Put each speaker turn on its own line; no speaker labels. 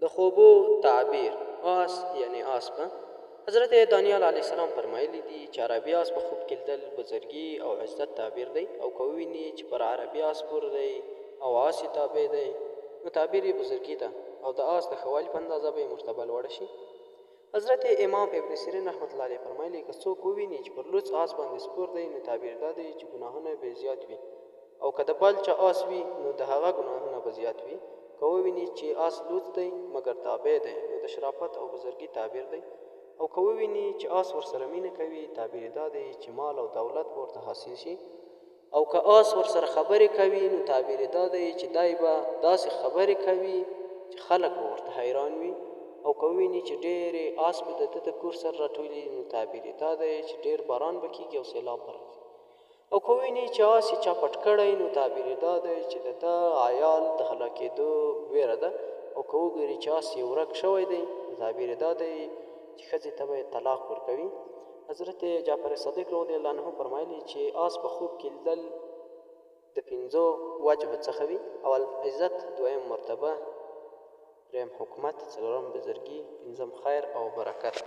د خوبو تعبیر آس یعنی آسپه. حضرت دانیال علیه السلام فرمایلی دي چې عربي آس په خوب کې لیدل بزرګي او عزت تعبیر دی، او که وویني چې پر عربي آس سپور دی او آس یې تابع دی نو تعبیر یې بزرګي ده او د آس د ښه والي په اندازه به یې مرتبه لوړه شي. حضرت امام ابن سیرین رحمت الله علیه فرمایلی که څوک وویني چې پر لوڅ آس باندې سپور دی نو تعبیر دا دی چې ګناهونه به زیات وي، او که د بل چا آس وي نو د هغه ګناهونه به زیات وي. که وویني چې آس لوڅ دی مګر تابع دی نو د شرافت او بزرګي تعبیر دی، او که وویني چې آس ورسره مینه کوي تعبیر دا دی چې مال او دولت به ورته حاصل شي، او که آس ورسره خبرې کوي نو تعبیر دا دی چې دای به داسې خبرې کوي چې خلک به ورته حیران وي، او که وویني چې ډېرې آس به د ده د کور سره راټولي نو تعبیر دا دی چې ډېر باران به کېږي او سیلاب به راځي، او که وویني چې آس یې چا پټ کړی نو تعبیر دا دی چې د ده عیال د هلاکېدو ویره ده، او که وګوري چې آس یې ورک شوی دی تعبیر دا دی چې ښځې ته به طلاق ورکوي. حضرت جعفر صادق رضی الله عنه فرمایلی چې آس په خوب کې لیدل د 5 وجهو څخه وي: اول عزت، دویم مرتبه، دریم حکومت، څلورم بزرګي، پنځم خیر او برکت.